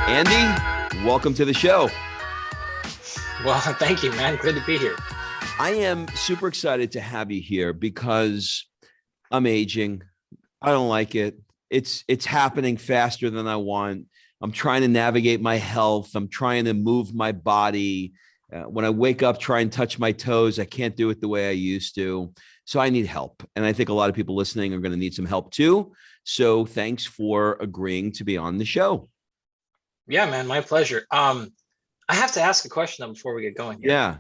Andy, welcome to the show. Well, thank you, man. Good to be here. I am super excited to have you here because I'm aging. I don't like it. It's happening faster than I want. I'm trying to navigate my health. I'm trying to move my body. When I wake up, try and touch my toes. I can't do it the way I used to. So I need help. And I think a lot of people listening are going to need some help too. So thanks for agreeing to be on the show. Yeah, man, my pleasure. I have to ask a question though before we get going here. Yeah.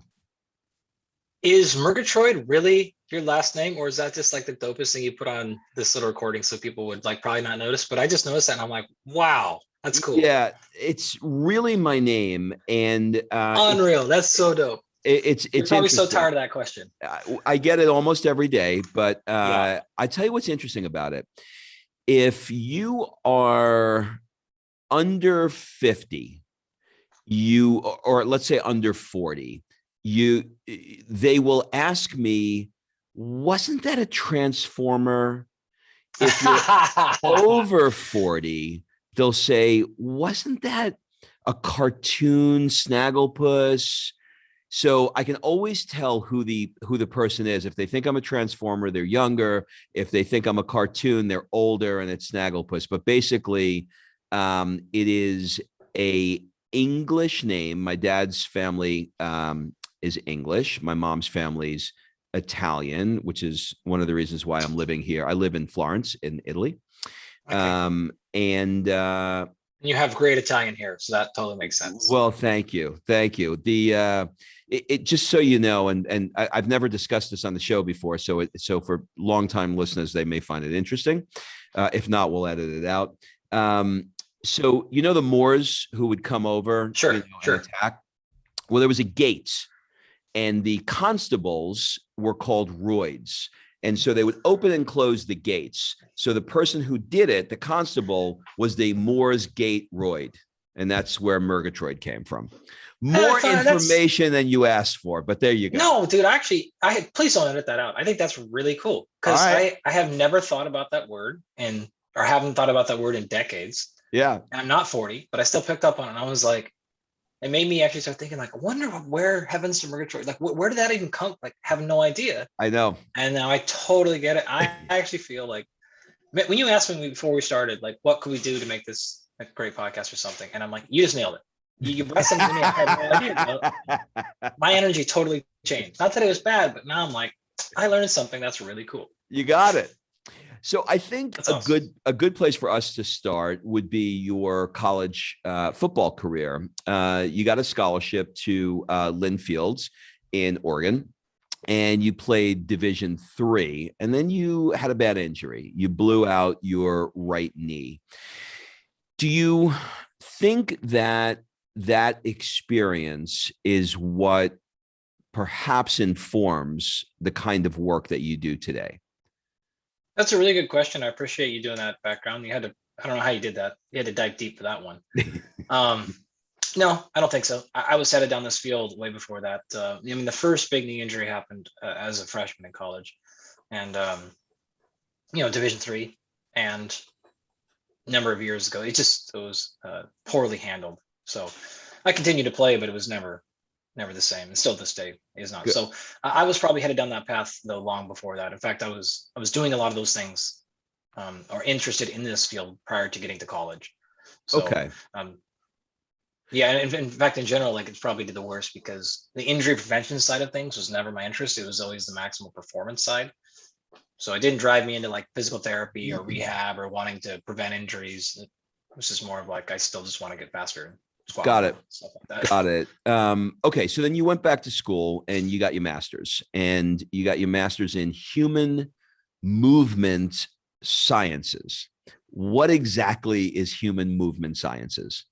Is Murgatroyd really your last name, or is that just like the dopest thing you put on this little recording so people would like probably not notice? But I just noticed that and I'm like, wow, that's cool. Yeah, it's really my name. And unreal. That's so dope. It's You're probably so tired of that question. I get it almost every day, but Yeah. I tell you what's interesting about it. If you are under 50, or let's say under 40, they will ask me, wasn't that a transformer? If you're over 40, they'll say, wasn't that a cartoon Snagglepuss? So I can always tell who the person is. If they think I'm a transformer, they're younger. If they think I'm a cartoon, they're older, and it's Snagglepuss. But basically, it is a English name. My dad's family is English. My mom's family's Italian, which is one of the reasons why I'm living here. I live in Florence in Italy. Okay. And you have great Italian hair, so that totally makes sense. Well, thank you. It just so you know, and I've never discussed this on the show before, so for longtime listeners, they may find it interesting. If not, we'll edit it out. So the Moors who would come over, sure. And attack. Well, there was a gate, and the constables were called roids. And so they would open and close the gates. So the person who did it, the constable, was the Moors Gate roid. And that's where Murgatroyd came from. More information than you asked for, but there you go. No, dude, actually, please don't edit that out. I think that's really cool because I have never thought about that word or haven't thought about that word in decades. Yeah. And I'm not 40, but I still picked up on it. And I was like, it made me actually start thinking, like, I wonder where Heavens to Murgatroyd, like, where did that even come? Like, have no idea. I know. And now I totally get it. I actually feel like when you asked me before we started, like, what could we do to make this a great podcast or something? And I'm like, you just nailed it. You brought something to me I had no idea about. My energy totally changed. Not that it was bad, but now I'm like, I learned something that's really cool. You got it. So I think a good place for us to start would be your college football career. You got a scholarship to Lynn Fields in Oregon, and you played Division III, and then you had a bad injury. You blew out your right knee. Do you think that experience is what perhaps informs the kind of work that you do today? That's a really good question. I appreciate you doing that background. I don't know how you did that. You had to dive deep for that one. No, I don't think so. I was headed down this field way before that. The first big knee injury happened as a freshman in college, and Division III, and a number of years ago, it was poorly handled. So I continued to play, but it was never the same, and still this day is not. Good. So I was probably headed down that path though long before that. In fact, I was doing a lot of those things, or interested in this field prior to getting to college. So, okay. Yeah, and in fact, in general, like it's probably did the worst because the injury prevention side of things was never my interest. It was always the maximal performance side. So it didn't drive me into like physical therapy or rehab or wanting to prevent injuries. It was just more of like I still just want to get faster. Got it. Got it. Okay. So then you went back to school and you got your master's, and you got your master's in human movement sciences. What exactly is human movement sciences?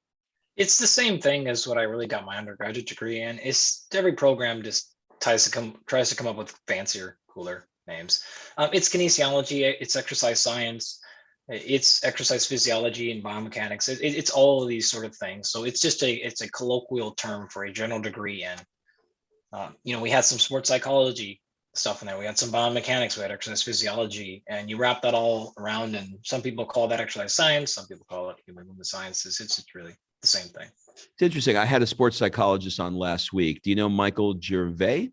It's the same thing as what I really got my undergraduate degree in. It's every program just tries to come up with fancier, cooler names. It's kinesiology, it's exercise science, it's exercise physiology and biomechanics. It's all of these sort of things. So it's just it's a colloquial term for a general degree in. We had some sports psychology stuff in there. We had some biomechanics, we had exercise physiology, and you wrap that all around. And some people call that exercise science, some people call it human movement sciences. It's really the same thing. It's interesting. I had a sports psychologist on last week. Do you know Michael Gervais?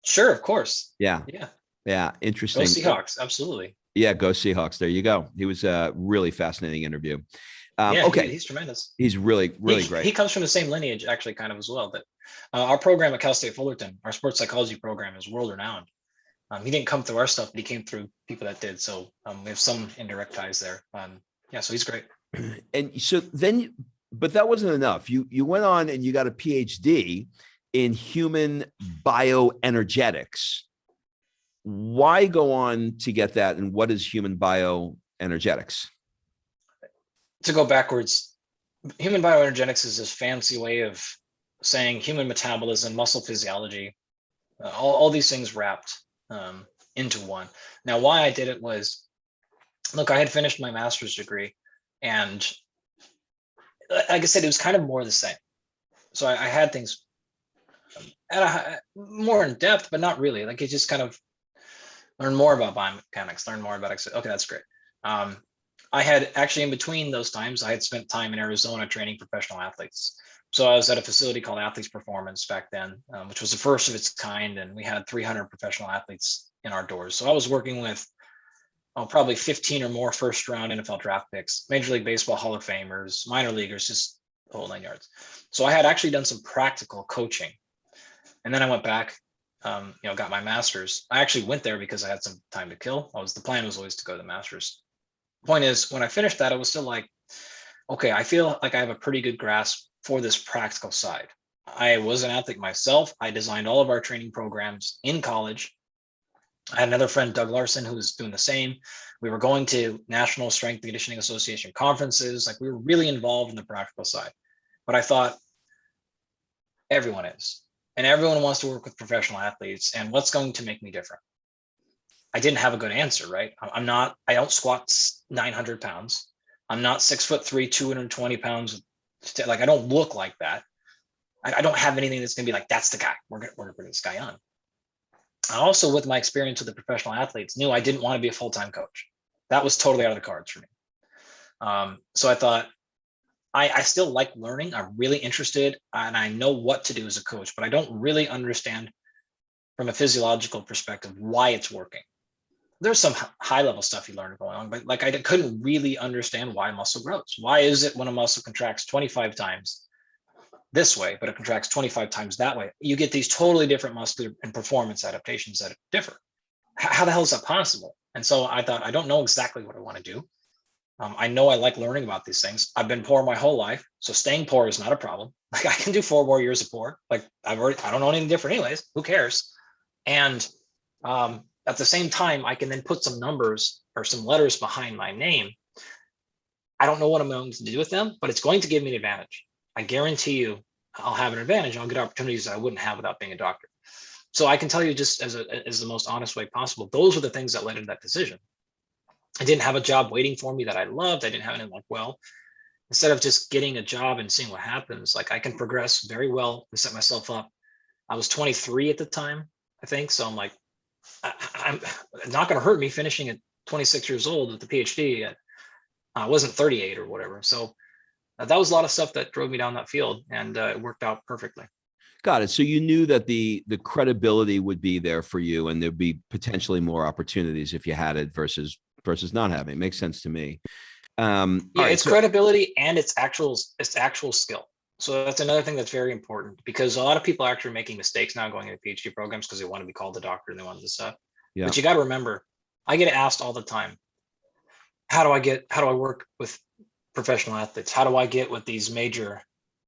Sure, of course. Yeah. Yeah. Yeah. Go Interesting. Seahawks. Absolutely. Yeah. Go Seahawks. There you go. He was a really fascinating interview. Yeah, Okay. he's tremendous. He's really, really great. He comes from the same lineage, actually, kind of as well. That our program at Cal State Fullerton, our sports psychology program, is world renowned. He didn't come through our stuff, but he came through people that did. So we have some indirect ties there. Yeah, so he's great. And so then, but that wasn't enough. You went on and you got a PhD in human bioenergetics. Why go on to get that? And what is human bioenergetics? To go backwards, human bioenergetics is this fancy way of saying human metabolism, muscle physiology, all these things wrapped into one. Now, why I did it was, look, I had finished my master's degree, and like I said, it was kind of more the same. So I had things at more in depth, but not really. Like, it just kind of learn more about biomechanics, learn more about, okay, that's great. I had actually, in between those times, I had spent time in Arizona training professional athletes. So I was at a facility called Athletes Performance back then, which was the first of its kind. And we had 300 professional athletes in our doors. So I was working with probably 15 or more first round NFL draft picks, Major League Baseball Hall of Famers, minor leaguers, just the whole 9 yards. So I had actually done some practical coaching. And then I went back, got my master's. I actually went there because I had some time to kill. The plan was always to go to the master's. Point is, when I finished that, I was still like, okay, I feel like I have a pretty good grasp for this practical side. I was an athlete myself. I designed all of our training programs in college. I had another friend, Doug Larson, who was doing the same. We were going to National Strength and Conditioning Association conferences. Like, we were really involved in the practical side. But I thought, everyone is. And everyone wants to work with professional athletes. And what's going to make me different? I didn't have a good answer, right? I don't squat 900 pounds. I'm not 6'3", 220 pounds. Like, I don't look like that. I don't have anything that's going to be like, that's the guy. We're going to bring this guy on. I also, with my experience with the professional athletes, knew I didn't want to be a full-time coach. That was totally out of the cards for me. So I thought, I still like learning. I'm really interested, and I know what to do as a coach, but I don't really understand from a physiological perspective why it's working. There's some high level stuff you learn going on, but like, I couldn't really understand why muscle grows. Why is it when a muscle contracts 25 times this way, but it contracts 25 times that way? You get these totally different muscular and performance adaptations that differ. How the hell is that possible? And so I thought, I don't know exactly what I want to do. I know I like learning about these things. I've been poor my whole life, so staying poor is not a problem. Like, I can do 4 more years of poor. Like, I don't know anything different anyways. Who cares? And at the same time, I can then put some numbers or some letters behind my name. I don't know what I'm going to do with them, but it's going to give me an advantage. I guarantee you I'll have an advantage. I'll get opportunities that I wouldn't have without being a doctor. So I can tell you, just as the most honest way possible, those are the things that led to that decision. I didn't have a job waiting for me that I loved. I didn't have anything like, well, instead of just getting a job and seeing what happens, like, I can progress very well and set myself up. I was 23 at the time, I think. So I'm like, I'm not going to hurt me finishing at 26 years old with the PhD. I wasn't 38 or whatever. So that was a lot of stuff that drove me down that field, and it worked out perfectly. Got it. So you knew that the credibility would be there for you, and there'd be potentially more opportunities if you had it versus not having it. Makes sense to me. Yeah, it's credibility and it's actual skill. So that's another thing that's very important, because a lot of people are actually making mistakes now going into PhD programs because they want to be called a doctor and they want this stuff. Yeah. But you got to remember, I get asked all the time, how do I work with professional athletes? How do I get with these major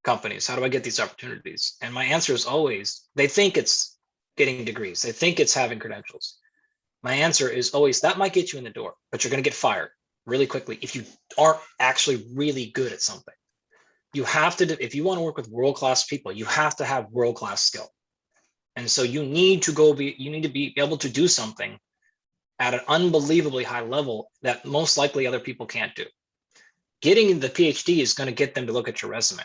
companies? How do I get these opportunities? And my answer is always, they think it's getting degrees. They think it's having credentials. My answer is always, that might get you in the door, but you're going to get fired really quickly if you aren't actually really good at something. You have to, if you want to work with world-class people, you have to have world-class skill. And so you need to be able to do something at an unbelievably high level that most likely other people can't do. Getting the PhD is going to get them to look at your resume,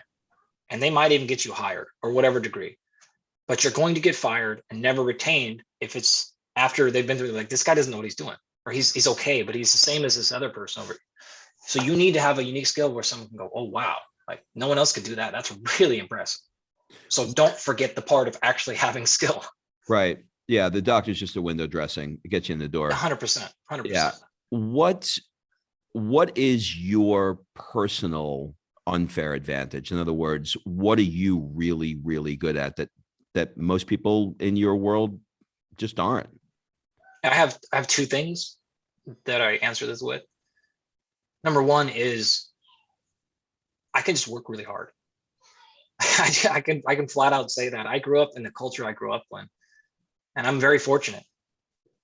and they might even get you hired or whatever degree, but you're going to get fired and never retained if it's after they've been through, like, this guy doesn't know what he's doing, or he's okay, but he's the same as this other person over here. So you need to have a unique skill where someone can go, oh, wow, Like no one else could do that. That's really impressive. So don't forget the part of actually having skill. Right. Yeah. The doctor's just a window dressing. It gets you in the door. 100%, 100%. Yeah. What is your personal unfair advantage? In other words, what are you really, really good at that most people in your world just aren't? I have two things that I answer this with. Number one is I can just work really hard. I can flat out say that. I grew up in the culture I grew up in, and I'm very fortunate.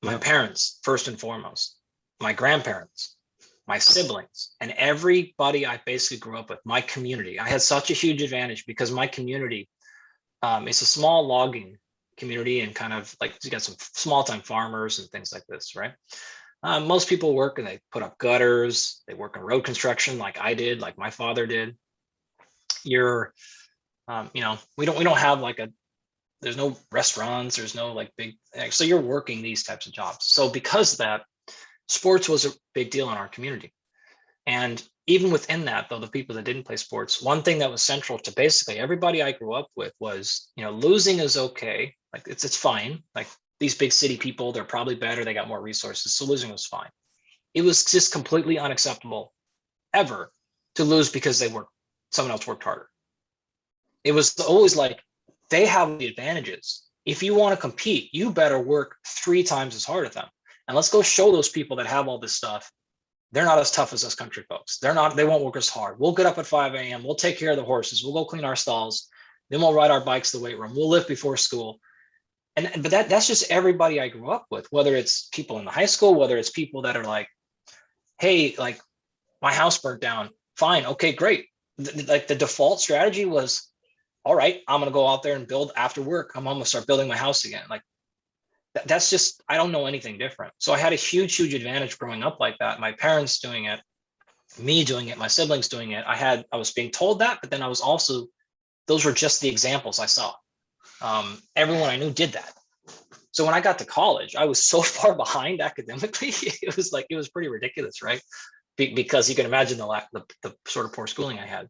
My parents, first and foremost, my grandparents, my siblings, and everybody I basically grew up with, my community. I had such a huge advantage because my community, it's a small logging community and kind of like you got some small time farmers and things like this, right? Most people work and they put up gutters, they work in road construction like I did, like my father did. You're, we don't have like there's no restaurants, there's no like big, so you're working these types of jobs. So because of that, sports was a big deal in our community. And even within that, though, the people that didn't play sports, one thing that was central to basically everybody I grew up with was, losing is okay. Like it's fine. Like these big city people, they're probably better. They got more resources. So losing was fine. It was just completely unacceptable ever to lose because someone else worked harder. It was always like, they have the advantages. If you want to compete, you better work 3 times as hard as them. And let's go show those people that have all this stuff. They're not as tough as us country folks. They won't work as hard. We'll get up at 5 a.m. We'll take care of the horses. We'll go clean our stalls. Then we'll ride our bikes to the weight room. We'll lift before school. But that's just everybody I grew up with, whether it's people in the high school, whether it's people that are like, hey, like my house burnt down. Fine. Okay, great. Like the default strategy was, all right, I'm going to go out there and build after work. I'm going to start building my house again. Like that's just, I don't know anything different. So I had a huge, huge advantage growing up like that. My parents doing it, me doing it, my siblings doing it. I was being told that, but then I was also, those were just the examples I saw. Everyone I knew did that. So when I got to college, I was so far behind academically. It was pretty ridiculous, right? Because you can imagine the sort of poor schooling I had.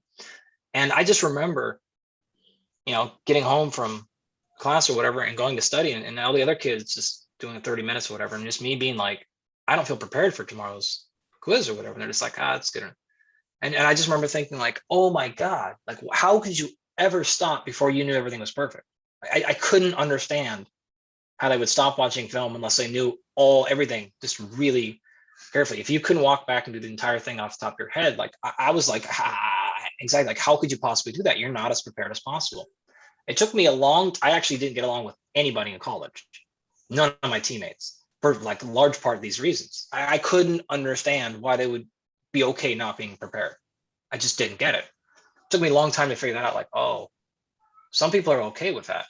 And I just remember, getting home from class or whatever and going to study and all the other kids just doing 30 minutes or whatever. And just me being like, I don't feel prepared for tomorrow's quiz or whatever. And they're just like, it's good. And I just remember thinking like, oh my God, like how could you ever stop before you knew everything was perfect? I couldn't understand how they would stop watching film unless they knew everything just really carefully. If you couldn't walk back and do the entire thing off the top of your head, like I was like, exactly, like how could you possibly do that? You're not as prepared as possible. It took me I actually didn't get along with anybody in college, none of my teammates, for like a large part of these reasons. I couldn't understand why they would be okay not being prepared. I just didn't get it. It took me a long time to figure that out. Like, oh, some people are okay with that.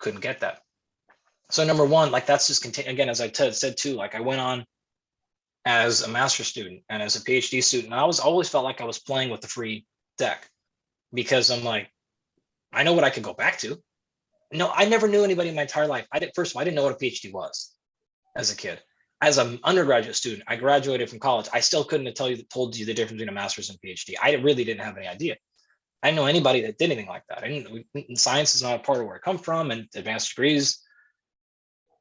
Couldn't get that. So number one, like that's just again, as I said too, like I went on as a master's student and as a PhD student, I always felt like I was playing with the free deck because I'm like, I know what I could go back to. No, I never knew anybody in my entire life. First of all, I didn't know what a PhD was as a kid. As an undergraduate student, I graduated from college. I still couldn't have told you the difference between a master's and PhD. I really didn't have any idea. I didn't know anybody that did anything like that. Science is not a part of where I come from, and advanced degrees,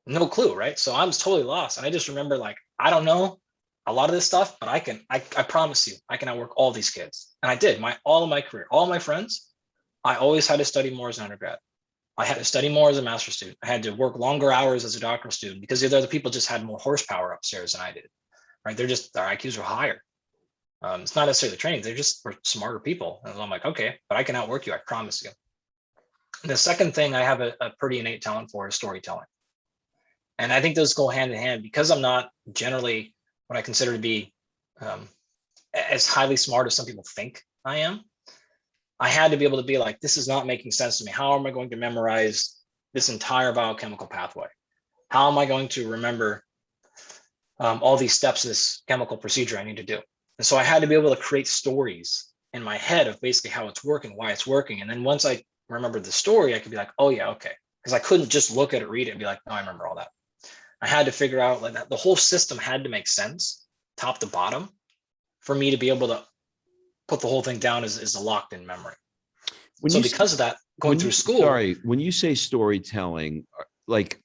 no clue, right? So I was totally lost. And I just remember like, I don't know a lot of this stuff, but I promise you, I can outwork all these kids. And I did all of my career, all of my friends, I always had to study more as an undergrad. I had to study more as a master's student. I had to work longer hours as a doctoral student because the other people just had more horsepower upstairs than I did, right? Their IQs were higher. It's not necessarily the training. They just were smarter people. And I'm like, okay, but I can outwork you. I promise you. And the second thing I have a pretty innate talent for is storytelling. And I think those go hand in hand because I'm not generally what I consider to be as highly smart as some people think I am. I had to be able to be like, this is not making sense to me. How am I going to memorize this entire biochemical pathway? How am I going to remember all these steps of this chemical procedure I need to do? And so I had to be able to create stories in my head of basically how it's working, why it's working. And then once I remembered the story, I could be like, oh yeah, okay. Because I couldn't just look at it, read it, and be like, no, I remember all that. I had to figure out like that the whole system had to make sense, top to bottom, for me to be able to put the whole thing down as a locked in memory. When So you because of that, going through school. sorry, when you say storytelling, like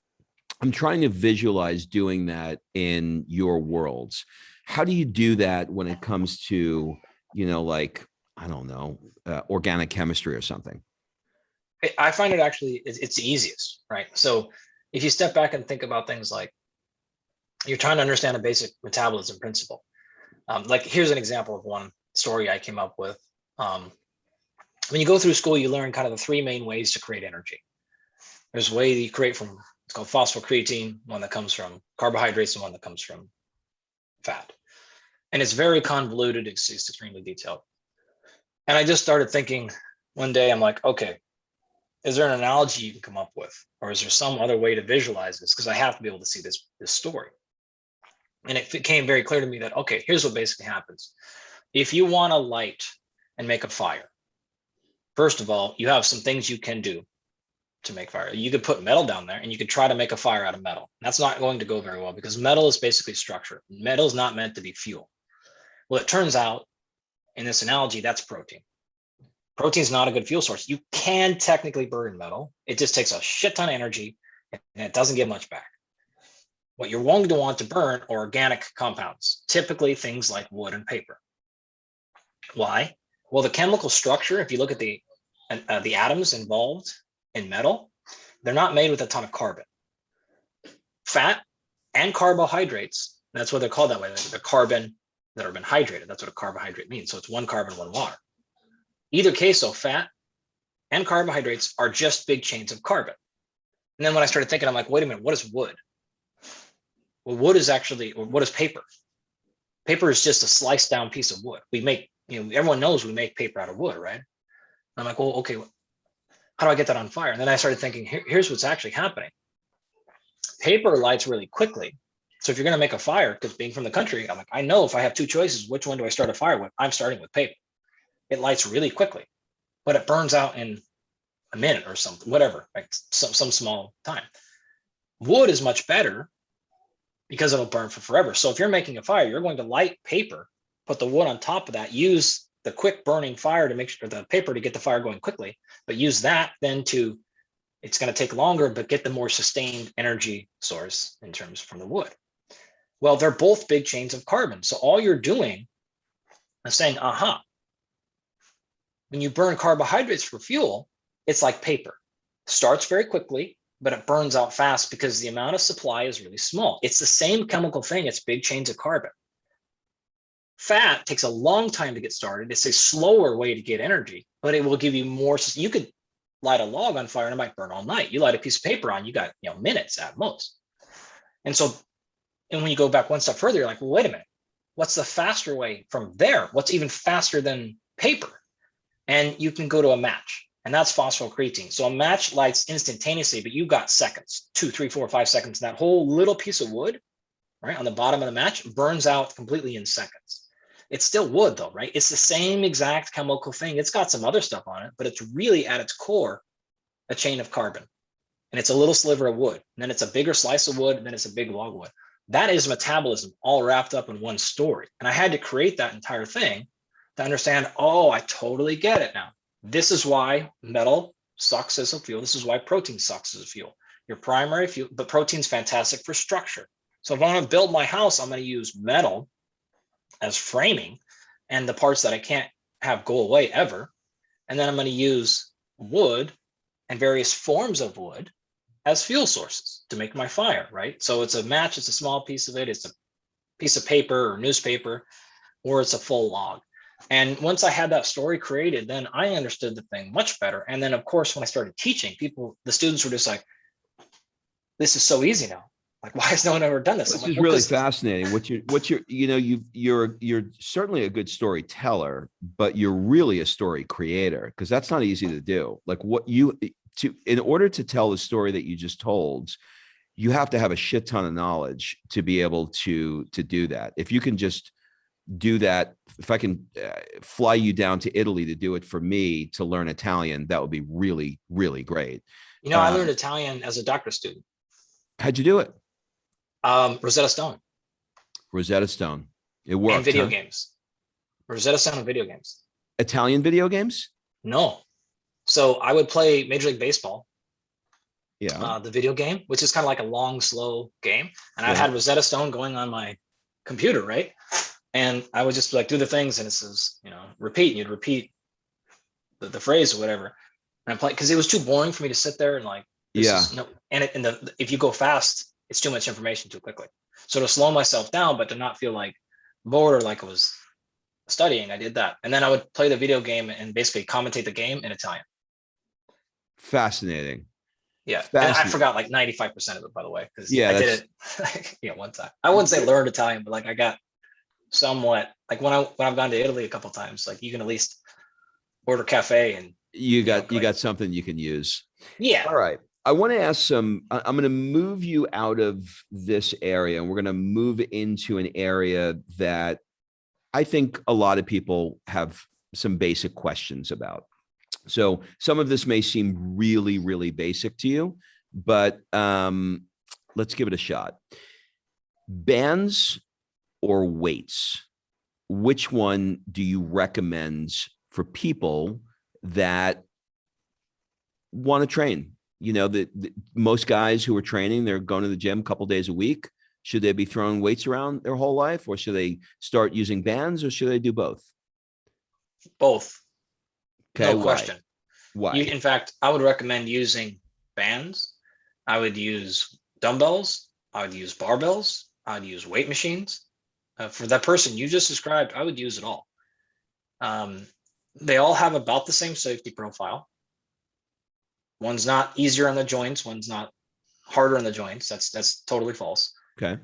I'm trying to visualize doing that in your worlds. How do you do that when it comes to, like, I don't know, organic chemistry or something? I find it actually, it's the easiest, right? So if you step back and think about things like you're trying to understand a basic metabolism principle. Like here's an example of one story I came up with. When you go through school, you learn kind of the three main ways to create energy. There's a way that you create from, it's called phosphocreatine, one that comes from carbohydrates and one that comes from fat. And it's very convoluted, it's extremely detailed. And I just started thinking one day, I'm like, okay, is there an analogy you can come up with? Or is there some other way to visualize this? Because I have to be able to see this story. And it became very clear to me that, okay, here's what basically happens. If you want to light and make a fire, first of all, you have some things you can do to make fire. You could put metal down there and you could try to make a fire out of metal. That's not going to go very well because metal is basically structure. Metal is not meant to be fuel. Well, it turns out in this analogy, that's protein. Protein is not a good fuel source. You can technically burn metal. It just takes a shit ton of energy and it doesn't give much back. What you're going to want to burn are organic compounds, typically things like wood and paper. Why? Well, the chemical structure, if you look at the atoms involved in metal, they're not made with a ton of carbon. Fat and carbohydrates, that's what they're called that way. They're carbon that have been hydrated. That's what a carbohydrate means. So it's one carbon, one water. Either case, so fat and carbohydrates are just big chains of carbon. And then when I started thinking, I'm like, wait a minute, what is wood? Well, wood is actually, or what is paper? Paper is just a sliced down piece of wood. We make, everyone knows we make paper out of wood, right? And I'm like, well, okay, how do I get that on fire? And then I started thinking, here's what's actually happening. Paper lights really quickly. So if you're going to make a fire, because being from the country, I'm like, I know if I have two choices, which one do I start a fire with? I'm starting with paper. It lights really quickly, but it burns out in a minute or something, whatever, like some small time. Wood is much better because it'll burn for forever. So if you're making a fire, you're going to light paper, put the wood on top of that, use the quick burning fire to make sure the paper to get the fire going quickly, but use that then to, it's going to take longer, but get the more sustained energy source in terms from the wood. Well, they're both big chains of carbon. So all you're doing is saying, when you burn carbohydrates for fuel, it's like paper. Starts very quickly, but it burns out fast because the amount of supply is really small. It's the same chemical thing. It's big chains of carbon. Fat takes a long time to get started. It's a slower way to get energy, but it will give you more. You could light a log on fire and it might burn all night. You light a piece of paper on, you got minutes at most. And when you go back one step further, you're like, well, wait a minute. What's the faster way from there? What's even faster than paper? And you can go to a match, and that's phosphocreatine. So a match lights instantaneously, but you got seconds, 2, 3, 4, 5 seconds. And that whole little piece of wood, right, on the bottom of the match burns out completely in seconds. It's still wood though, right? It's the same exact chemical thing. It's got some other stuff on it, but it's really at its core, a chain of carbon. And it's a little sliver of wood. And then it's a bigger slice of wood, and then it's a big log of wood. That is metabolism all wrapped up in one story. And I had to create that entire thing to understand, I totally get it now. This is why metal sucks as a fuel. This is why protein sucks as a fuel. Your primary fuel, but protein's fantastic for structure. So if I want to build my house, I'm going to use metal as framing and the parts that I can't have go away ever. And then I'm going to use wood and various forms of wood as fuel sources to make my fire, right? So it's a match, it's a small piece of it, it's a piece of paper or newspaper, or it's a full log. And once I had that story created, then I understood the thing much better. And then of course, when I started teaching, the students were just like, this is so easy now. Like, why has no one ever done this? This is really fascinating. You're certainly a good storyteller, but you're really a story creator, because that's not easy to do. Like in order to tell the story that you just told, you have to have a shit ton of knowledge to be able to do that. If you can just do that, if I can fly you down to Italy to do it for me to learn Italian, that would be really, really great. I learned Italian as a doctorate student. How'd you do it? Rosetta Stone. Rosetta Stone. It worked. And video games. Rosetta Stone and video games. Italian video games? No. So I would play Major League Baseball, Yeah. the video game, which is kind of like a long, slow game. And I Right. had Rosetta Stone going on my computer, right? And I would just like do the things, and it says, repeat, and you'd repeat the phrase or whatever. And I'm playing because it was too boring for me to sit there and like, this Yeah. is no, and if you go fast, it's too much information too quickly. So to slow myself down, but to not feel like bored or like I was studying, I did that. And then I would play the video game and basically commentate the game in Italian. Fascinating. Yeah. And I Fascinating. forgot like 95% of it, by the way, because Yeah, I that's did it one time. I wouldn't say learned Italian, but like I got somewhat like when I've gone to Italy a couple of times, like you can at least order cafe and you like, got something you can use. yeah. All right. I want to ask I'm going to move you out of this area and we're going to move into an area that I think a lot of people have some basic questions about. So some of this may seem really, really basic to you, but let's give it a shot. Bands or weights? Which one do you recommend for people that want to train? The most guys who are training, they're going to the gym a couple days a week. Should they be throwing weights around their whole life, or should they start using bands, or should they do both? Both. Okay, No why? question. Why? In fact, I would recommend using bands. I would use dumbbells. I would use barbells. I would use weight machines. For that person you just described, I would use it all. They all have about the same safety profile. One's not easier on the joints. One's not harder on the joints. That's totally false. Okay.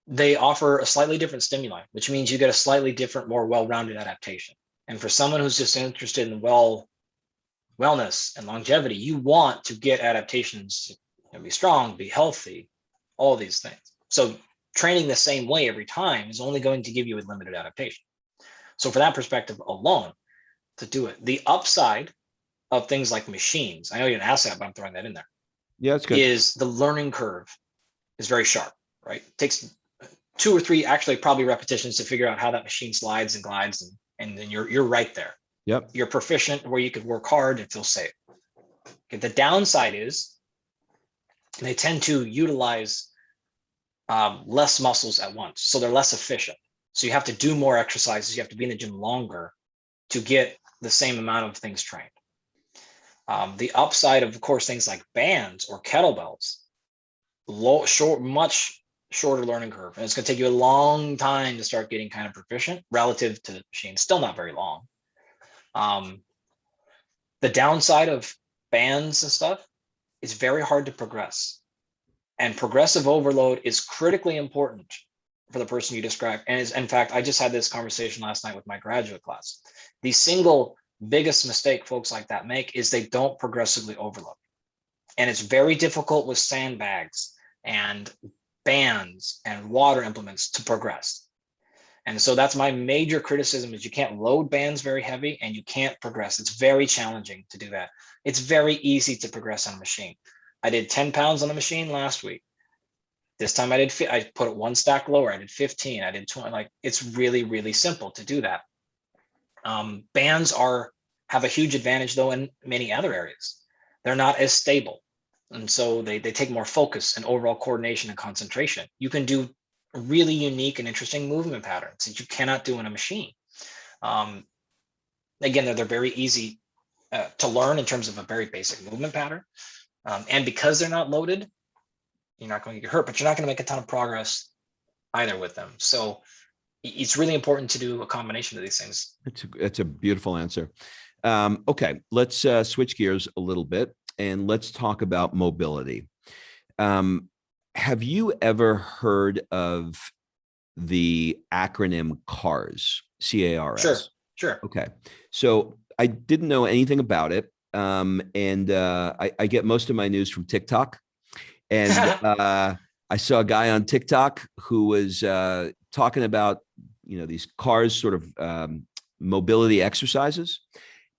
They offer a slightly different stimuli, which means you get a slightly different, more well-rounded adaptation. And for someone who's just interested in wellness and longevity, you want to get adaptations to be strong, be healthy, all these things. So training the same way every time is only going to give you a limited adaptation. So for that perspective alone, to do it, the upside of things like machines, I know you didn't ask that, but I'm throwing that in there, Yeah, that's good. is the learning curve is very sharp, right? It takes 2 or 3 actually probably repetitions to figure out how that machine slides and glides, and then you're right there. Yep. You're proficient where you could work hard and feel safe. Okay, the downside is they tend to utilize less muscles at once, so they're less efficient. So you have to do more exercises. You have to be in the gym longer to get the same amount of things trained. The upside of course, things like bands or kettlebells, much shorter learning curve, and it's going to take you a long time to start getting kind of proficient relative to machines. Still not very long. The downside of bands and stuff is very hard to progress, and progressive overload is critically important for the person you described. And in fact, I just had this conversation last night with my graduate class. The single biggest mistake folks like that make is they don't progressively overload, and it's very difficult with sandbags and bands and water implements to progress. And so that's my major criticism, is you can't load bands very heavy and you can't progress. It's very challenging to do that. It's very easy to progress on a machine. I did 10 pounds on a machine last week. This time I put it 1 stack lower. I did 15, I did 20. Like, it's really, really simple to do that. Bands have a huge advantage though in many other areas. They're not as stable. And so they take more focus and overall coordination and concentration. You can do really unique and interesting movement patterns that you cannot do in a machine. Again, they're very easy to learn in terms of a very basic movement pattern. And because they're not loaded, you're not going to get hurt, but you're not going to make a ton of progress either with them. So it's really important to do a combination of these things. That's a beautiful answer. Okay, let's switch gears a little bit and let's talk about mobility. Have you ever heard of the acronym CARS? CARS. Sure. Okay, so I didn't know anything about it, and I get most of my news from TikTok, and I saw a guy on TikTok who was talking about these CARS sort of mobility exercises,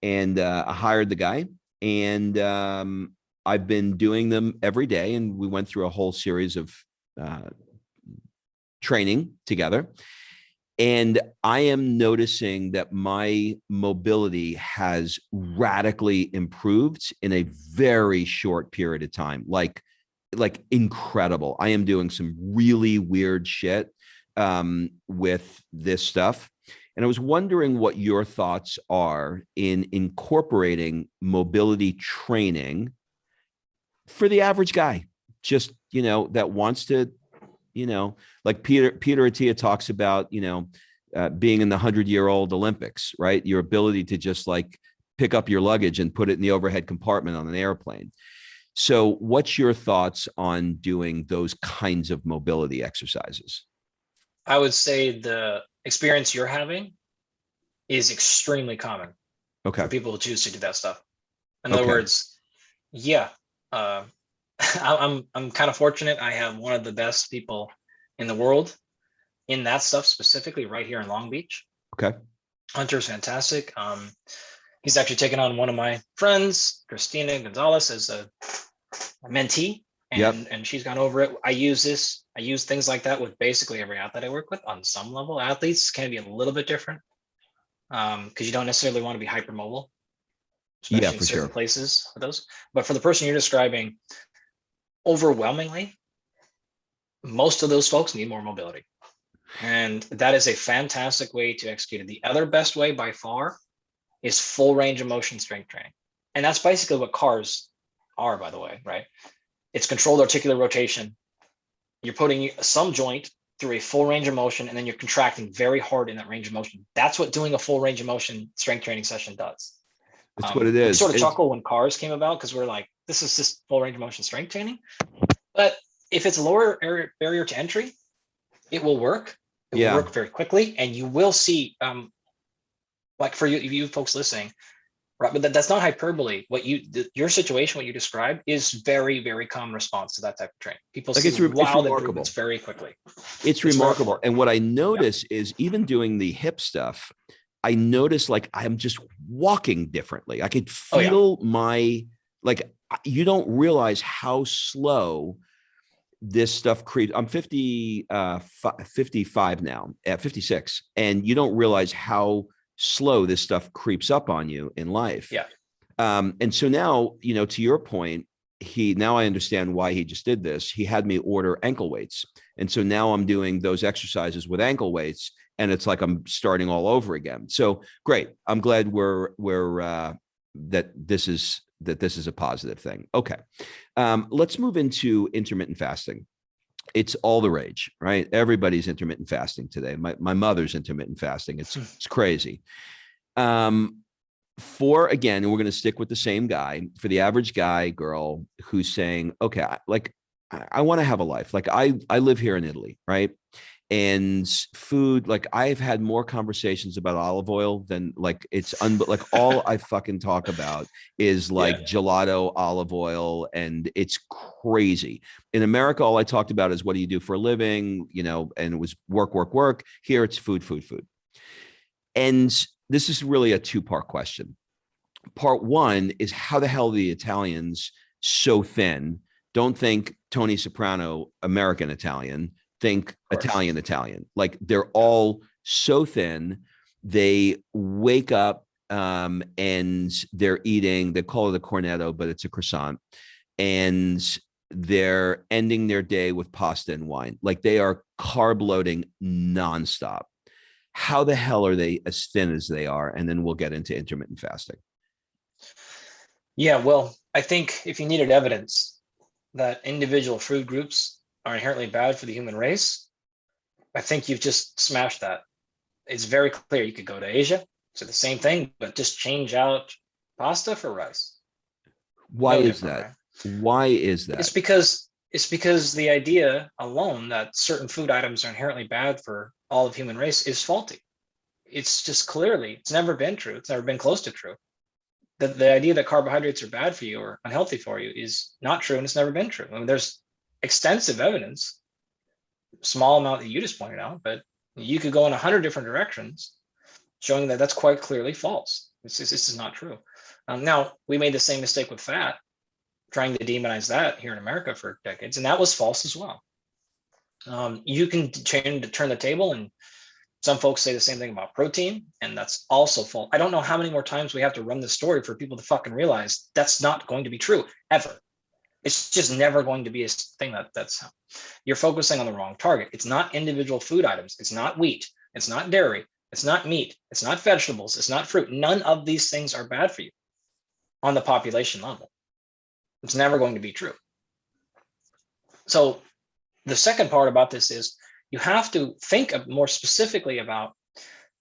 and I hired the guy, and I've been doing them every day, and we went through a whole series of training together. And I am noticing that my mobility has radically improved in a very short period of time. Like incredible. I am doing some really weird shit with this stuff. And I was wondering what your thoughts are in incorporating mobility training for the average guy, just, that wants to, like Peter Attia talks about, being in the 100-year-old Olympics, right? Your ability to just like pick up your luggage and put it in the overhead compartment on an airplane. So what's your thoughts on doing those kinds of mobility exercises? I would say the experience you're having is extremely common Okay. for people who choose to do that stuff. In other Okay. words, yeah, uh, I'm kind of fortunate. I have one of the best people in the world in that stuff, specifically right here in Long Beach. Okay. Hunter's fantastic. He's actually taken on one of my friends, Christina Gonzalez, as a mentee, Yep. and she's gone over it. I use things like that with basically every athlete I work with on some level. Athletes can be a little bit different because you don't necessarily want to be hypermobile, Yeah, especially in for certain sure. places with those. But for the person you're describing, overwhelmingly, most of those folks need more mobility. And that is a fantastic way to execute it. The other best way by far is full range of motion strength training. And that's basically what cars are, by the way, right? It's controlled articular rotation. You're putting some joint through a full range of motion, and then you're contracting very hard in that range of motion. That's what doing a full range of motion strength training session does. That's what it We is. sort of chuckle when cars came about because we're like, this is just full range of motion strength training. But if it's a lower barrier to entry, it will work. It will work very quickly, and you will see, like for you folks listening, right? But that's not hyperbole. Your situation, what you described, is very, very common response to that type of training. People Like see it's wild remarkable. improvements very quickly. It's remarkable. And what I notice is even doing the hip stuff, I notice like I'm just walking differently. I could feel you don't realize how slow this stuff creeps. I'm 55 now, at 56, and you don't realize how slow this stuff creeps up on you in life. Yeah. And so now, to your point, now I understand why he just did this. He had me order ankle weights. And so now I'm doing those exercises with ankle weights, and it's like I'm starting all over again. So great. I'm glad that this is a positive thing. Okay. Let's move into intermittent fasting. It's all the rage, right? Everybody's intermittent fasting today. My mother's intermittent fasting. It's crazy. Again, and we're going to stick with the same guy, for the average guy, girl who's saying, okay, I want to have a life. Like I live here in Italy, right? And food, like I've had more conversations about olive oil than like like all I fucking talk about is like gelato olive oil, and it's crazy. In America, all I talked about is what do you do for a living, and it was work, work, work. Here it's food, food, food. And this is really a two-part question. Part one is how the hell are the Italians so thin? Don't think Tony Soprano, American Italian. Think Italian. Like they're all so thin. They wake up and they're eating, they call it a cornetto, but it's a croissant. And they're ending their day with pasta and wine. Like they are carb loading nonstop. How the hell are they as thin as they are? And then we'll get into intermittent fasting. Yeah, well, I think if you needed evidence that individual food groups are inherently bad for the human race, I think you've just smashed that. It's very clear. You could go to Asia, so the same thing, but just change out pasta for rice. Why is that? Right? Why is that? It's because the idea alone that certain food items are inherently bad for all of human race is faulty. It's just clearly, it's never been true. It's never been close to true. The idea that carbohydrates are bad for you or unhealthy for you is not true, and it's never been true. I mean, there's extensive evidence, small amount that you just pointed out, but you could go in 100 different directions showing that that's quite clearly false. This is not true. Now, we made the same mistake with fat, trying to demonize that here in America for decades, and that was false as well. You can turn the table and Some folks say the same thing about protein, and that's also false. I don't know how many more times we have to run this story for people to fucking realize that's not going to be true ever. It's just never going to be a thing that's you're focusing on the wrong target. It's not individual food items. It's not wheat. It's not dairy. It's not meat. It's not vegetables. It's not fruit. None of these things are bad for you on the population level. It's never going to be true. So the second part about this is you have to think more specifically about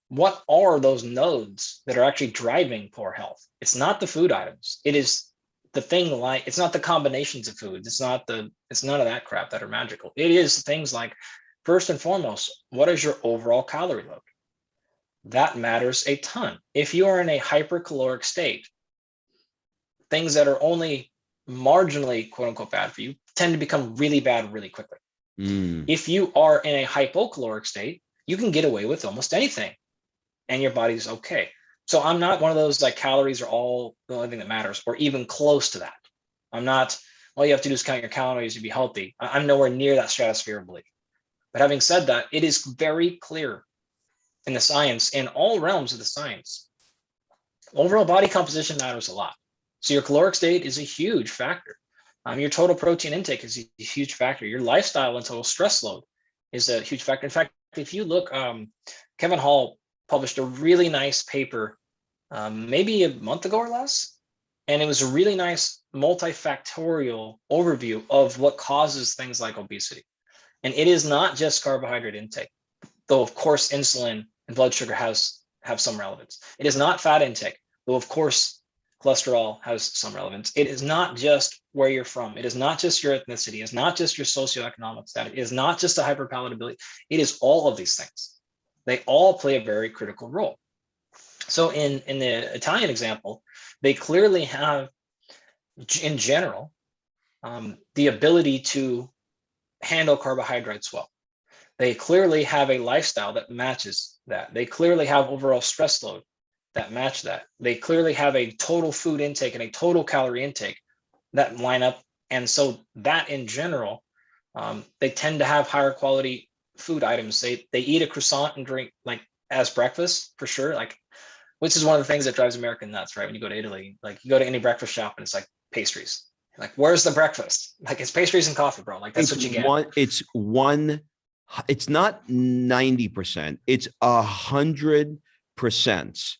what are those nodes that are actually driving poor health. It's not the food items. It is the thing like, it's not the combinations of foods. It's none of that crap that are magical. It is things like, first and foremost, what is your overall calorie load? That matters a ton. If you are in a hypercaloric state, things that are only marginally quote unquote bad for you tend to become really bad really quickly. If you are in a hypocaloric state, you can get away with almost anything and your body's okay. So I'm not one of those like calories are all the only thing that matters or even close to that. I'm not, all you have to do is count your calories to be healthy. I'm nowhere near that stratosphere of belief. But having said that, it is very clear in the science, in all realms of the science, overall body composition matters a lot. So your caloric state is a huge factor. Your total protein intake is a huge factor. Your lifestyle and total stress load is a huge factor. In fact, if you look, Kevin Hall published a really nice paper maybe a month ago or less, and it was a really nice multifactorial overview of what causes things like obesity. And it is not just carbohydrate intake, though of course insulin and blood sugar have some relevance. It is not fat intake, though of course cholesterol has some relevance. It is not just where you're from. It is not just your ethnicity. It's not just your socioeconomic status. It is not just a hyperpalatability. It is all of these things. They all play a very critical role. So in the Italian example, they clearly have, in general, the ability to handle carbohydrates well. They clearly have a lifestyle that matches that. They clearly have overall stress load that match that. They clearly have a total food intake and a total calorie intake that line up. And so that in general, they tend to have higher quality food items. They eat a croissant and drink like as breakfast for sure. Like, which is one of the things that drives American nuts, right? When you go to Italy, like you go to any breakfast shop and it's like pastries. Like, where's the breakfast? Like it's pastries and coffee, bro. Like that's what you get. It's not 90%. It's 100%.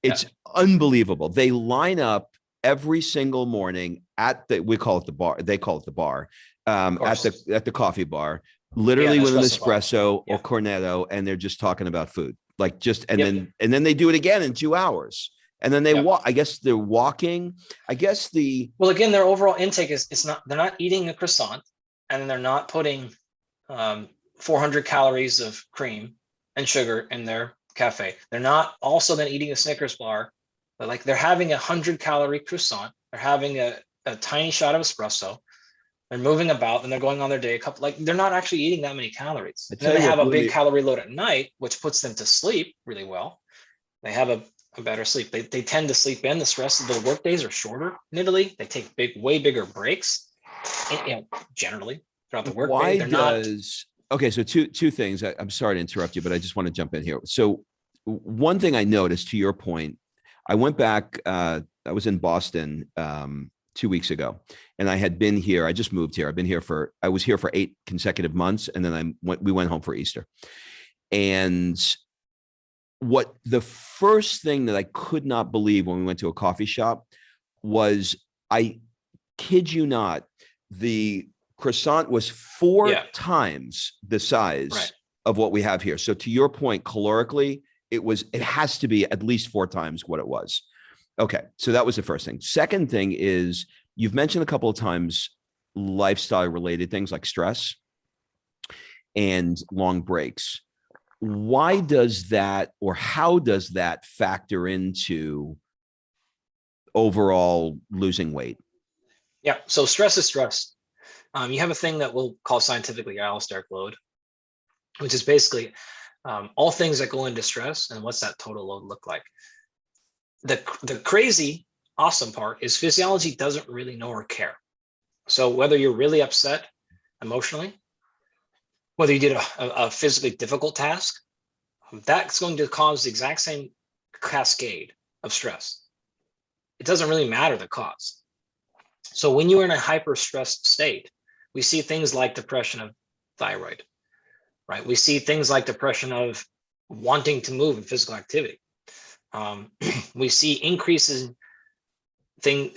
It's unbelievable. They line up every single morning at we call it the bar. They call it the bar, at the coffee bar, literally with an espresso or cornetto, and they're just talking about food. Like then they do it again in 2 hours. And then they walk. I guess they're walking. Well, again, their overall intake is not, they're not eating a croissant and then they're not putting 400 calories of cream and sugar in their cafe. They're not also then eating a Snickers bar, but like they're having 100-calorie croissant. They're having a tiny shot of espresso. They're moving about and they're going on their day. They're not actually eating that many calories. And then they have a big calorie load at night, which puts them to sleep really well. They have a better sleep. They tend to sleep in. The stress of the work days are shorter in Italy. They take way bigger breaks, generally throughout the work day. Okay, so two things. I'm sorry to interrupt you, but I just want to jump in here. So one thing I noticed, to your point, I went back, I was in Boston 2 weeks ago, and I had been here. I just moved here. I was here for 8 consecutive months, and then we went home for Easter. And what the first thing that I could not believe when we went to a coffee shop was, I kid you not, the croissant was 4 times the size of what we have here. So to your point, calorically, it has to be at least 4 times what it was. Okay. So that was the first thing. Second thing is, you've mentioned a couple of times lifestyle related things like stress and long breaks. Why does that, or how does that factor into overall losing weight? Yeah. So stress is stress. You have a thing that we'll call scientifically allosteric load, which is basically all things that go into stress and what's that total load look like. The crazy awesome part is physiology doesn't really know or care. So whether you're really upset emotionally, whether you did a physically difficult task, that's going to cause the exact same cascade of stress. It doesn't really matter the cause. So when you're in a hyper stressed state, we see things like depression of thyroid, right? We see things like depression of wanting to move in physical activity. We see increasing, you'll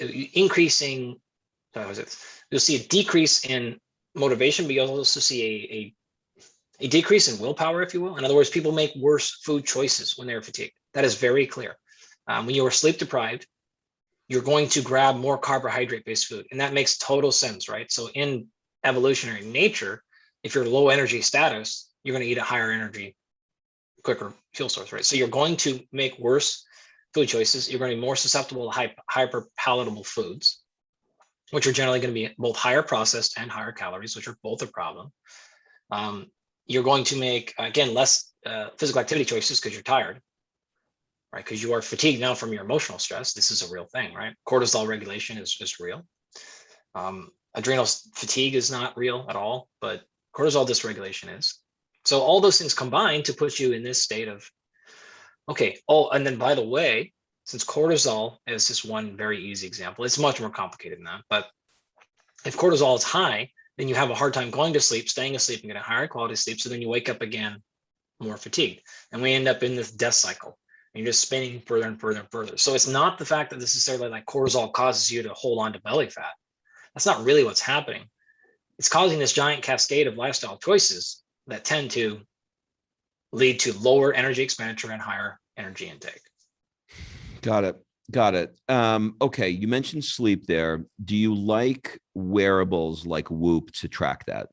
see a decrease in motivation, but you'll also see a decrease in willpower, if you will. In other words, people make worse food choices when they're fatigued. That is very clear. When you are sleep deprived, you're going to grab more carbohydrate-based food. And that makes total sense, right? So in evolutionary nature, if you're low energy status, you're going to eat a higher energy, quicker fuel source, right? So you're going to make worse food choices. You're going to be more susceptible to hyper palatable foods, which are generally going to be both higher processed and higher calories, which are both a problem. You're going to make, again, less physical activity choices because you're tired, right? Because you are fatigued now from your emotional stress. This is a real thing, right? Cortisol regulation is real. Adrenal fatigue is not real at all, but cortisol dysregulation is. So all those things combine to put you in this state of, okay. Oh, and then by the way, since cortisol is just one very easy example, it's much more complicated than that. But if cortisol is high, then you have a hard time going to sleep, staying asleep, and getting higher quality sleep. So then you wake up again more fatigued. And we end up in this death cycle. And you're just spinning further and further and further. So it's not the fact that necessarily like cortisol causes you to hold on to belly fat. That's not really what's happening. It's causing this giant cascade of lifestyle choices that tend to lead to lower energy expenditure and higher energy intake. Got it. Got it. Okay. You mentioned sleep there. Do you like wearables like Whoop to track that?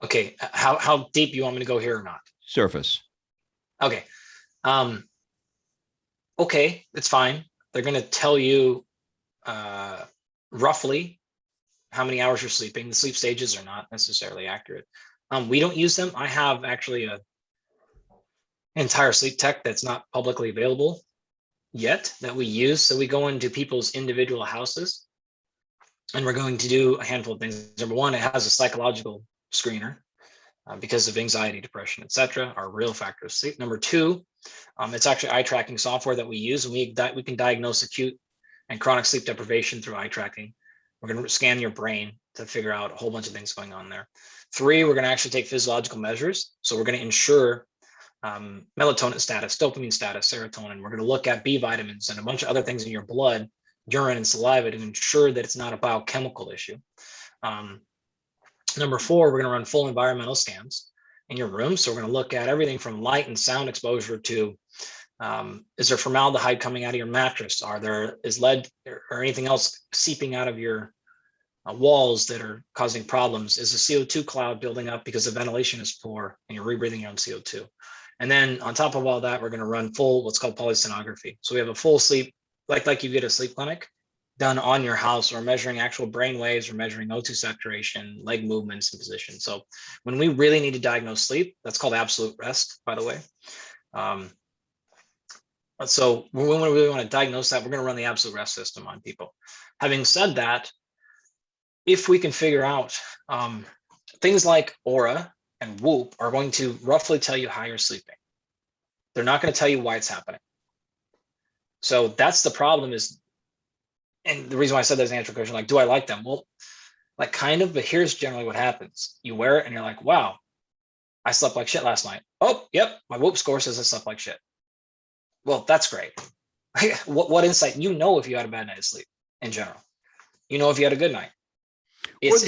Okay. How deep you want me to go here or not? Surface. Okay. Okay, it's fine. They're going to tell you roughly how many hours you're sleeping. The sleep stages are not necessarily accurate. We don't use them. I have actually an entire sleep tech that's not publicly available yet that we use. So we go into people's individual houses and we're going to do a handful of things. Number one, it has a psychological screener because of anxiety, depression, etc., are real factors of sleep. Number two, it's actually eye tracking software that we use, and we can diagnose acute and chronic sleep deprivation through eye tracking. We're going to scan your brain to figure out a whole bunch of things going on there. Three, we're going to actually take physiological measures. So we're going to ensure melatonin status, dopamine status, serotonin. We're going to look at B vitamins and a bunch of other things in your blood, urine, and saliva to ensure that it's not a biochemical issue. Number four, we're going to run full environmental scans in your room. So we're going to look at everything from light and sound exposure to is there formaldehyde coming out of your mattress? Is lead or anything else seeping out of your walls that are causing problems? Is the CO2 cloud building up because the ventilation is poor and you're rebreathing your own CO2? And then on top of all that, we're going to run full what's called polysomnography. So we have a full sleep, like you get a sleep clinic done on your house, or measuring actual brain waves, or measuring O2 saturation, leg movements, and position. So when we really need to diagnose sleep, that's called absolute rest, by the way. So when we really want to diagnose that, we're going to run the absolute rest system on people. Having said that, if we can figure out things like Aura and Whoop are going to roughly tell you how you're sleeping. They're not going to tell you why it's happening. So that's the problem is, and the reason why I said that is an answer question, like, do I like them? Well, like kind of, but here's generally what happens. You wear it and you're like, wow, I slept like shit last night. Oh, yep, my Whoop score says I slept like shit. Well, that's great. What insight? You know if you had a bad night of sleep in general. You know if you had a good night.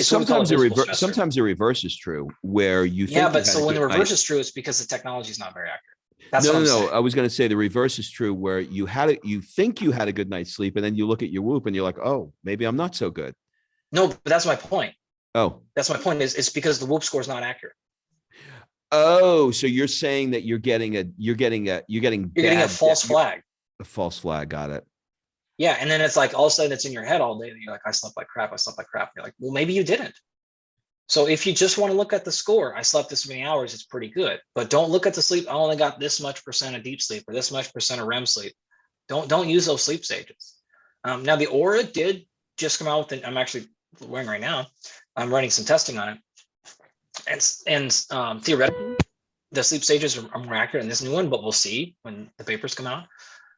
Sometimes the reverse is true, where you think. Yeah, but so when the reverse is true, it's because the technology is not very accurate. That's no. I was going to say the reverse is true, where you think you had a good night's sleep, and then you look at your Whoop and you're like, oh, maybe I'm not so good. No, but that's my point. Oh, that's my point. Is it's because the Whoop score is not accurate. Oh, so you're saying that you're getting a false flag. A false flag. Got it. Yeah, and then it's like all of a sudden it's in your head all day. And you're like, I slept like crap. I slept like crap. And you're like, well, maybe you didn't. So if you just want to look at the score, I slept this many hours, it's pretty good. But don't look at the sleep. I only got this much % of deep sleep or this much % of REM sleep. Don't use those sleep stages. Now the Aura did just come out with it. I'm actually wearing right now. I'm running some testing on it. And theoretically, the sleep stages are more accurate in this new one, but we'll see when the papers come out.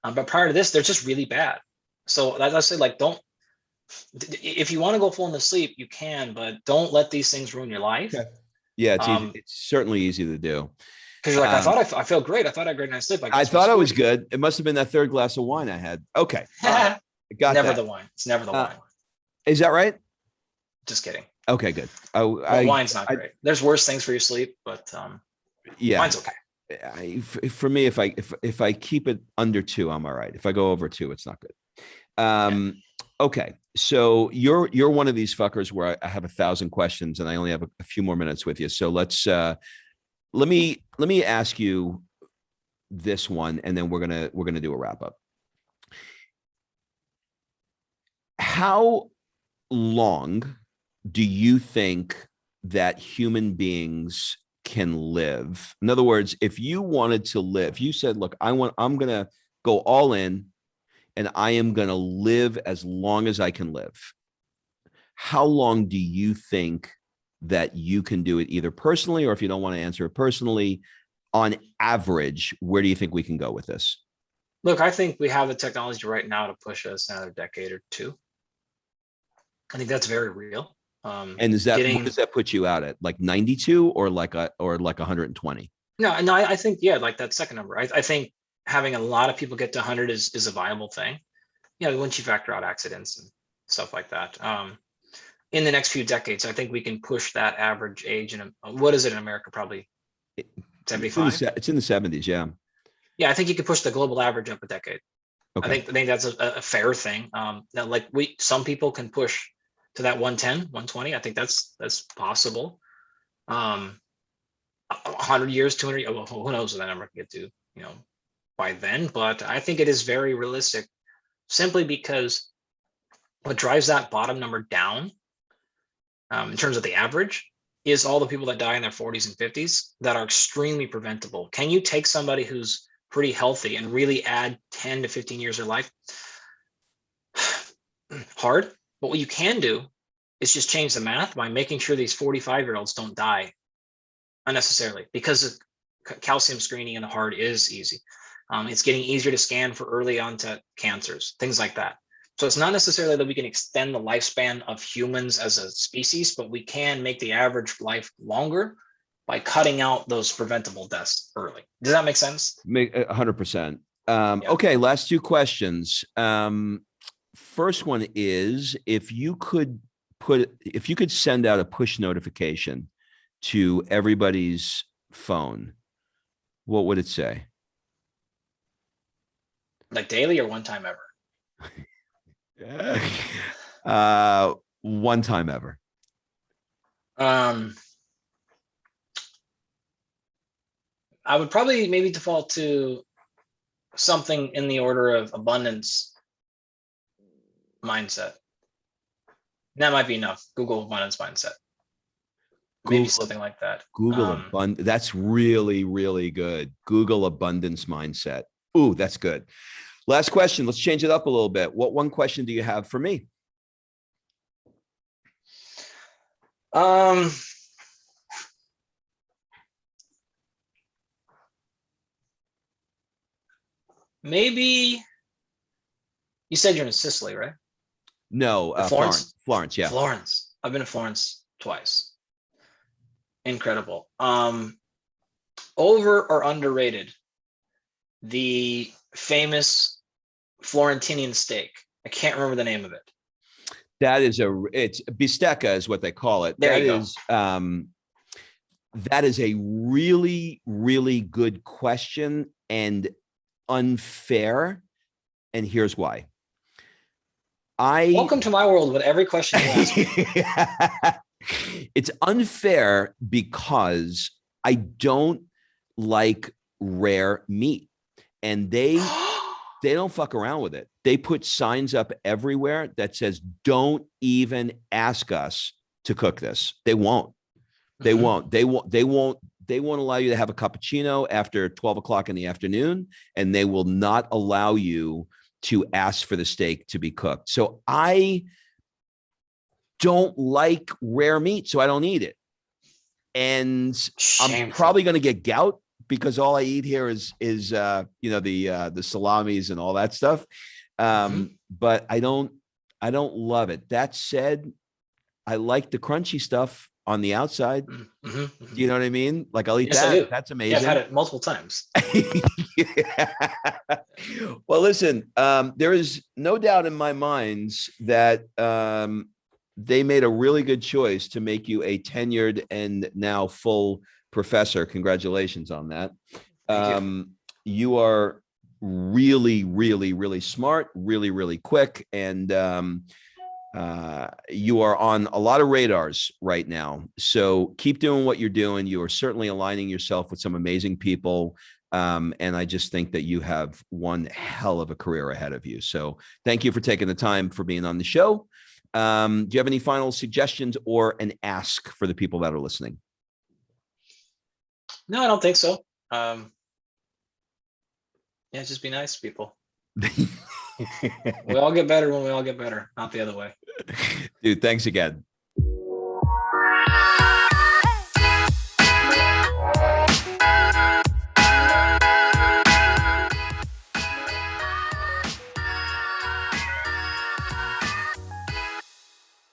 But prior to this, they're just really bad. So let's say, like, don't, if you want to go full into sleep, you can, but don't let these things ruin your life. Okay. Yeah, it's easy. It's certainly easy to do. Because you're like, I thought I feel great. I thought I had a great night's sleep. I thought I was good. It must have been that third glass of wine I had. Okay. All right. Got never that. the wine. It's never the wine. Is that right? Just kidding. Okay, good. Wine's not great. There's worse things for your sleep, but yeah, wine's okay. For me, if I keep it under 2, I'm all right. If I go over 2, it's not good. Okay. So you're one of these fuckers where I have 1,000 questions and I only have a few more minutes with you. So let's let me ask you this one, and then we're gonna do a wrap up. How long do you think that human beings can live? In other words, if you wanted to live, you said, look, I'm going to go all in and I am going to live as long as I can live. How long do you think that you can do it, either personally, or if you don't want to answer it personally, on average, where do you think we can go with this? Look, I think we have the technology right now to push us another decade or 2. I think that's very real. And is that, what does that put you out at, like 92 or like 120? No, I think, yeah, like that second number. I think having a lot of people get to 100 is a viable thing. You know, once you factor out accidents and stuff like that. In the next few decades, I think we can push that average age. And what is it in America? Probably 75. It's in the 70s. Yeah. Yeah, I think you could push the global average up a decade. Okay. I think that's a fair thing. Now, like some people can push to that 110, 120. I think that's possible. 100 years, 200 years, well, who knows what that number can get to, by then. But I think it is very realistic, simply because what drives that bottom number down, in terms of the average, is all the people that die in their 40s and 50s that are extremely preventable. Can you take somebody who's pretty healthy and really add 10 to 15 years of life? Hard. But what you can do is just change the math by making sure these 45-year-olds don't die unnecessarily, because calcium screening in the heart is easy. It's getting easier to scan for early onset cancers, things like that. So it's not necessarily that we can extend the lifespan of humans as a species, but we can make the average life longer by cutting out those preventable deaths early. Does that make sense? 100%. Okay, last 2 questions. First one is, if you could send out a push notification to everybody's phone, what would it say? Like daily or one time ever? One time ever. I would probably maybe default to something in the order of abundance mindset. That might be enough. Google abundance mindset. Maybe something like that. That's really, really good. Google abundance mindset. Ooh, that's good. Last question. Let's change it up a little bit. What one question do you have for me? Maybe you said you're in Sicily, right? No, Florence. Florence, yeah. Florence. I've been to Florence twice. Incredible. Over or underrated, the famous Florentinian steak. I can't remember the name of it. That is it's bistecca is what they call it. That is a really, really good question, and unfair. And here's why. Welcome to my world with every question you ask me. It's unfair because I don't like rare meat, and they don't fuck around with it. They put signs up everywhere that says, don't even ask us to cook this. They won't. They won't allow you to have a cappuccino after 12 o'clock in the afternoon, and they will not allow you to ask for the steak to be cooked. So I don't like rare meat, so I don't eat it. And I'm probably going to get gout because all I eat here is you know, the salamis and all that stuff. But I don't love it. That said, I like the crunchy stuff on the outside. Do you know what I mean? Like I'll eat Yes, I that. do. That's Yeah, I've had amazing. it multiple times. Yeah. Well, listen, there is no doubt in my mind that they made a really good choice to make you a tenured and now full professor. Congratulations on that. Thank you. You are really, really, really smart, really, really quick, and you are on a lot of radars right now. So keep doing what you're doing. You are certainly aligning yourself with some amazing people. And I just think that you have one hell of a career ahead of you. So thank you for taking the time for being on the show. Do you have any final suggestions or an ask for the people that are listening? No, I don't think so. Yeah, just be nice to people. We all get better when we all get better, not the other way. Dude, thanks again.